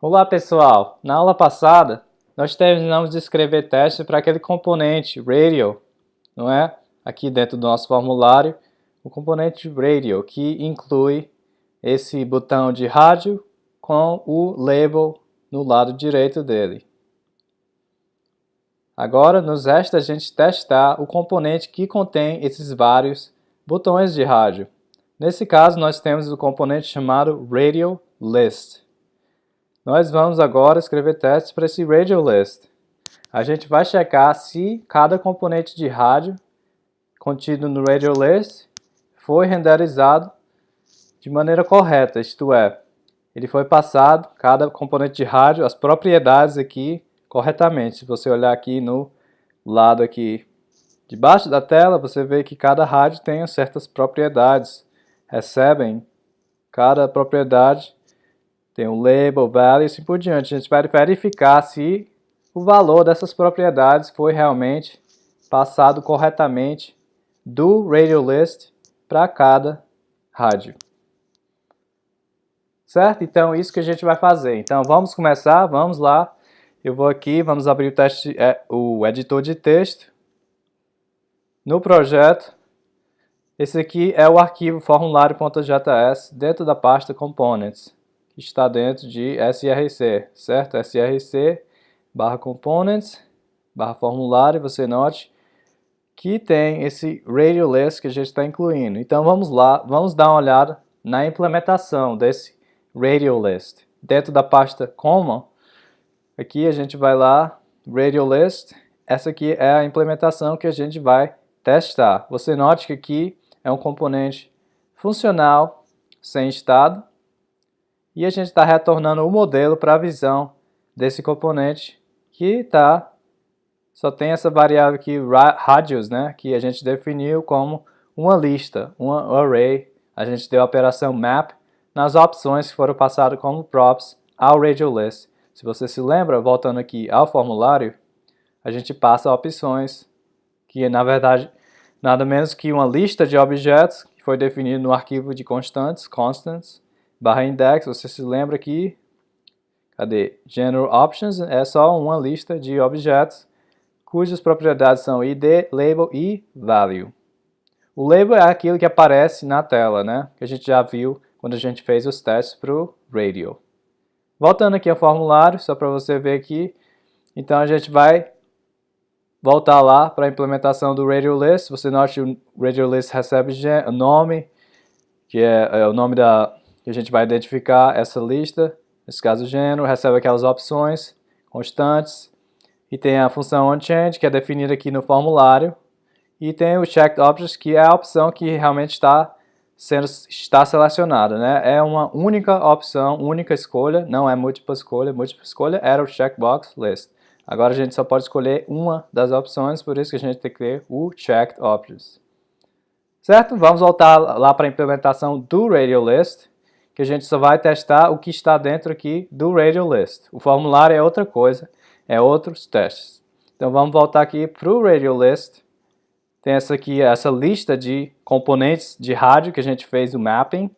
Olá pessoal, na aula passada nós terminamos de escrever testes para aquele componente radio, não é? Aqui dentro do nosso formulário, o componente radio que inclui esse botão de rádio com o label no lado direito dele. Agora nos resta a gente testar o componente que contém esses vários botões de rádio. Nesse caso nós temos o componente chamado radio list. Nós vamos agora escrever testes para esse radio list. A gente vai checar se cada componente de rádio contido no radio list foi renderizado de maneira correta, isto é, ele foi passado, cada componente de rádio, as propriedades aqui corretamente. Se você olhar aqui no lado aqui debaixo da tela, você vê que cada rádio tem certas propriedades, recebem cada propriedade. Tem o label, value e assim por diante. A gente vai verificar se o valor dessas propriedades foi realmente passado corretamente do radio list para cada rádio. Certo? Então, isso que a gente vai fazer. Então, vamos começar, vamos lá. Eu vou aqui, vamos abrir o editor de texto. No projeto, esse aqui é o arquivo formulário.js dentro da pasta Components. Está dentro de src, certo? src /components /formulário, você note que tem esse radio list que a gente está incluindo. Então vamos lá, vamos dar uma olhada na implementação desse radio list. Dentro da pasta common, aqui a gente vai lá, radio list, essa aqui é a implementação que a gente vai testar. Você note que aqui é um componente funcional sem estado. E a gente está retornando o modelo para a visão desse componente que só tem essa variável aqui, radius, né, que a gente definiu como uma lista, uma array. A gente deu a operação map nas opções que foram passadas como props ao radio list. Se você se lembra, voltando aqui ao formulário, a gente passa opções, que é na verdade nada menos que uma lista de objetos que foi definido no arquivo de constantes, /index, você se lembra que, General Options é só uma lista de objetos cujas propriedades são id, label e value. O label é aquilo que aparece na tela, né? Que a gente já viu quando a gente fez os testes para o radio. Voltando aqui ao formulário, só para você ver aqui, então a gente vai voltar lá para a implementação do radio list. Você note que o radio list recebe o nome, que é o nome que a gente vai identificar essa lista, nesse caso o gênero, recebe aquelas opções constantes, e tem a função onChange, que é definida aqui no formulário, e tem o checked objects, que é a opção que realmente está selecionada, né? É uma única opção, única escolha, não é múltipla escolha era o checkbox list. Agora a gente só pode escolher uma das opções, por isso que a gente tem que ter o checked objects. Certo? Vamos voltar lá para a implementação do radio list, que a gente só vai testar o que está dentro aqui do radio list. O formulário é outra coisa, é outros testes. Então vamos voltar aqui para o radio list. Tem essa lista de componentes de rádio que a gente fez o mapping.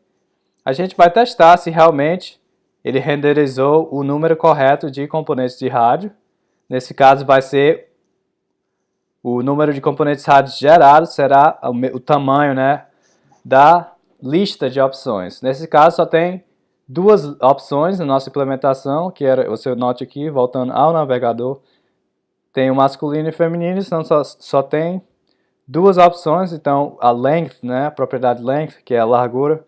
A gente vai testar se realmente ele renderizou o número correto de componentes de rádio. Nesse caso vai ser o número de componentes rádios gerados será o tamanho, né, da lista de opções. Nesse caso só tem duas opções na nossa implementação, que era, você note aqui, voltando ao navegador, tem o masculino e o feminino, então só tem duas opções. Então a length, né, a propriedade length, que é a largura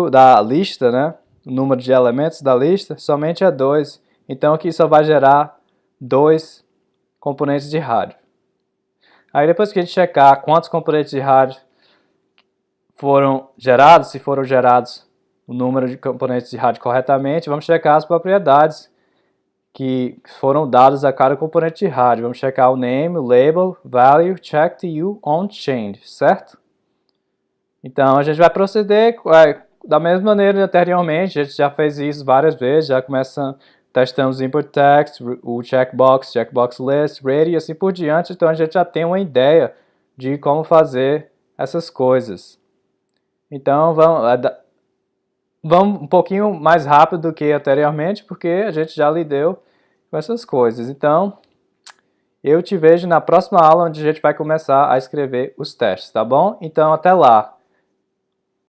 da lista, né, o número de elementos da lista, somente é 2. Então aqui só vai gerar 2 componentes de rádio. Aí depois que a gente checar quantos componentes de rádio foram gerados, se foram gerados o número de componentes de rádio corretamente, vamos checar as propriedades que foram dadas a cada componente de rádio. Vamos checar o name, o label, value, checked e o onChange, certo? Então a gente vai proceder da mesma maneira anteriormente, a gente já fez isso várias vezes, já testamos input text, o checkbox list, ready e assim por diante. Então a gente já tem uma ideia de como fazer essas coisas. Então vamos um pouquinho mais rápido do que anteriormente, porque a gente já lidou com essas coisas. Então, eu te vejo na próxima aula, onde a gente vai começar a escrever os testes, tá bom? Então, até lá!